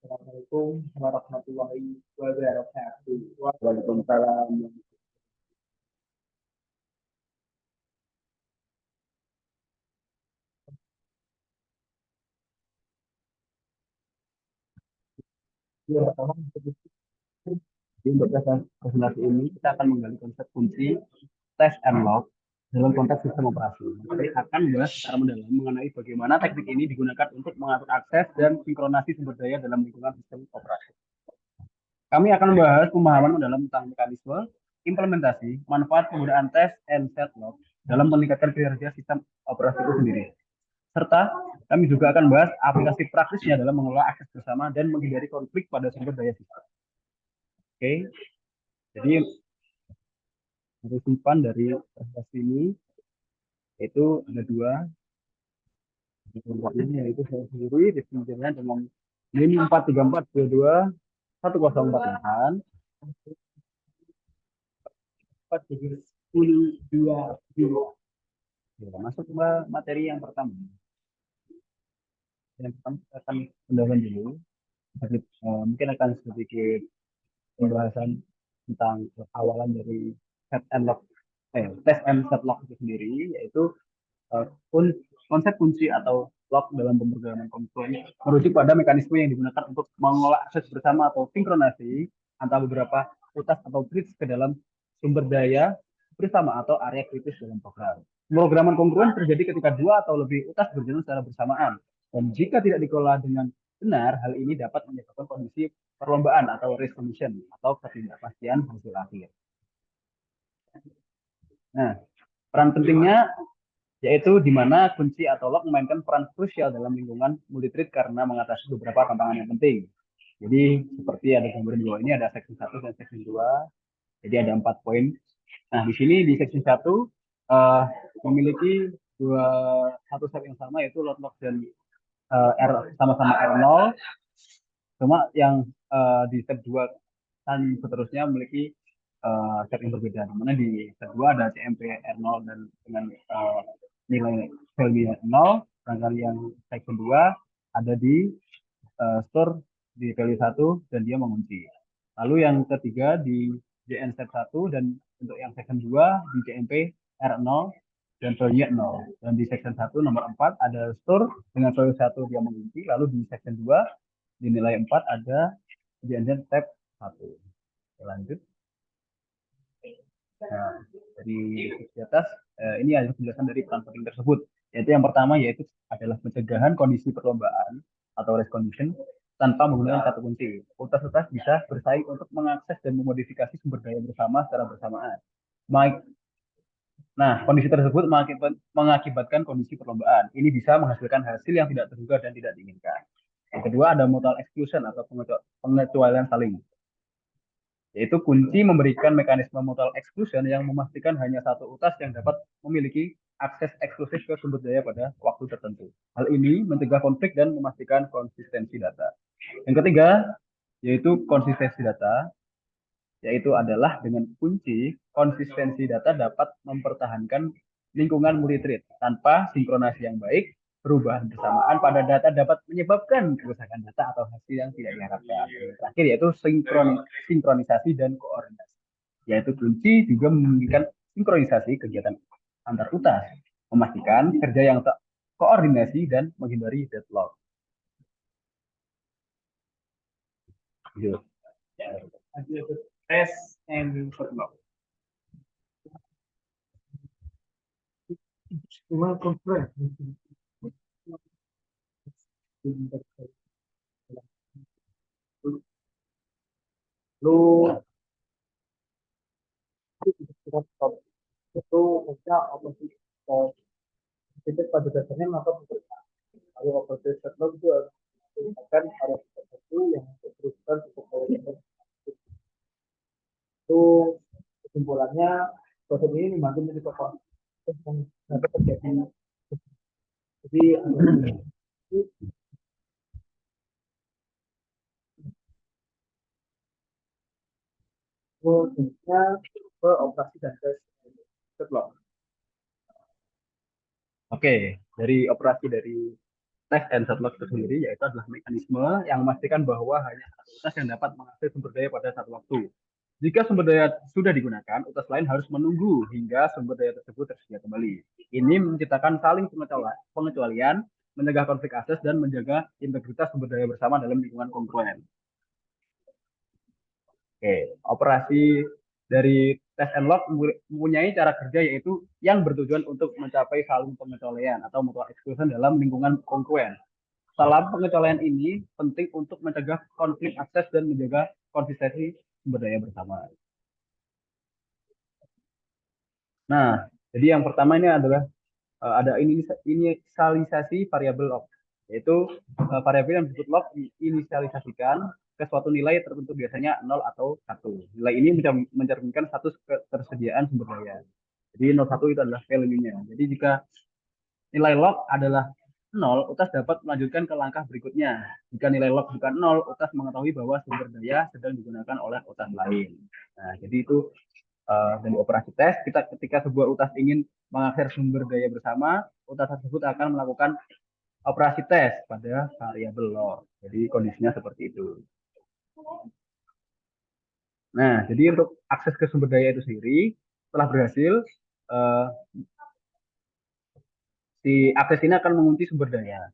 Assalamualaikum warahmatullahi wabarakatuh. Waalaikumsalam. Ya, pertama jadi untuk presentasi ini kita akan menggali konsep kunci, test and log dalam konteks sistem operasi. Jadi akan membahas secara mendalam mengenai bagaimana teknik ini digunakan untuk mengatur akses dan sinkronasi sumber daya dalam lingkungan sistem operasi. Kami akan membahas pemahaman mendalam tentang mekanisme, implementasi, manfaat penggunaan test and set log dalam meningkatkan kinerja sistem operasi itu sendiri. Serta kami juga akan membahas aplikasi praktisnya dalam mengelola akses bersama dan menghindari konflik pada sumber daya sistem. Oke, jadi simpan dari presentasi ini yaitu ada dua, yaitu saya sendiri disimpannya dengan NIM 43422 1048 432. Ya, masuk ke materi yang pertama. Yang pertama kita akan pendahuluan dulu. Mungkin akan sedikit pembahasan tentang awalan dari set and lock, test and set lock itu sendiri, yaitu uh, konsep kunci atau lock dalam pemrograman komputer merujuk pada mekanisme yang digunakan untuk mengelola akses bersama atau sinkronasi antara beberapa utas atau bridge ke dalam sumber daya bersama atau area kritis dalam program. Pemrograman kongruen terjadi ketika dua atau lebih utas berjalan secara bersamaan. Dan jika tidak dikelola dengan benar, hal ini dapat menyebabkan kondisi perlombaan atau race condition atau ketidakpastian hasil akhir. Nah, peran pentingnya yaitu di mana kunci atau lock memainkan peran krusial dalam lingkungan multithread karena mengatasi beberapa tantangan yang penting. Jadi seperti ada gambar di bawah ini ada section 1 dan section 2. Jadi ada 4 poin. Nah, di sini di section 1 uh, memiliki satu step yang sama yaitu load lock dan R sama-sama R0. Cuma yang di step 2 dan seterusnya memiliki step yang berbeda. Dimana di step 2 ada CMP R0 dan dengan nilai value 0, sedangkan yang section 2 ada di store di value 1 dan dia mengunci. Lalu yang ketiga di JN step 1 dan untuk yang section 2 di JMP R0 dan value 0. Dan di section 1 nomor 4 ada store dengan value 1 dia mengunci, lalu di section 2 di nilai 4 ada JN step 1. Lanjut. Nah, dari di atas ini ada penjelasan dari peran penting tersebut. Yaitu yang pertama yaitu adalah pencegahan kondisi perlombaan atau race condition tanpa menggunakan kata kunci. Utas-utas bisa bersaing untuk mengakses dan memodifikasi sumber daya bersama secara bersamaan. Nah, kondisi tersebut mengakibatkan kondisi perlombaan. Ini bisa menghasilkan hasil yang tidak terduga dan tidak diinginkan. Yang kedua ada mutual exclusion atau pengecualian saling, yaitu kunci memberikan mekanisme mutual exclusion yang memastikan hanya satu utas yang dapat memiliki akses eksklusif ke sumber daya pada waktu tertentu. Hal ini mencegah konflik dan memastikan konsistensi data. Yang ketiga, yaitu konsistensi data, yaitu adalah dengan kunci konsistensi data dapat mempertahankan lingkungan multithread tanpa sinkronasi yang baik. Perubahan bersamaan pada data dapat menyebabkan kerusakan data atau hasil yang tidak diharapkan. Terakhir yaitu sinkronisasi dan koordinasi. Yaitu kunci juga memungkinkan sinkronisasi kegiatan antar utas, memastikan kerja yang koordinasi dan menghindari deadlock. Test and deadlock. Welcome, friend. Lu itu bisa operasi itu pada dasarnya maka kalau operasi setlog itu akan ada sesuatu yang teruskan cukup itu kesimpulannya proses ini membantu menjadi yang dapat terjadi. Jadi fungsinya ke operasi dan tes setlog. Oke, dari operasi dari tes and setlog itu sendiri yaitu adalah mekanisme yang memastikan bahwa hanya satu utas yang dapat mengakses sumber daya pada satu waktu. Jika sumber daya sudah digunakan, utas lain harus menunggu hingga sumber daya tersebut tersedia kembali. Ini menciptakan saling pengecualian, mencegah konflik akses, dan menjaga integritas sumber daya bersama dalam lingkungan kongruen. Oke, operasi dari test and lock mempunyai cara kerja yaitu yang bertujuan untuk mencapai saling pengecualian atau mutual exclusion dalam lingkungan kongruen. Dalam pengecualian ini penting untuk mencegah konflik akses dan menjaga konsistensi sumber daya bersama. Nah, jadi yang pertama ini adalah ada inisialisasi variabel log, yaitu variabel yang disebut log diinisialisasikan ke suatu nilai tertentu biasanya 0 atau 1. Nilai ini mencerminkan status ketersediaan sumber daya. Jadi 01 itu adalah value-nya. Jadi jika nilai log adalah 0, utas dapat melanjutkan ke langkah berikutnya. Jika nilai log bukan 0, utas mengetahui bahwa sumber daya sedang digunakan oleh utas lain. Nah, jadi itu dari operasi tes, ketika sebuah utas ingin mengakses sumber daya bersama, utas tersebut akan melakukan operasi tes pada variabel log. Jadi kondisinya seperti itu. Nah, jadi untuk akses ke sumber daya itu sendiri, setelah berhasil, si akses ini akan mengunci sumber daya.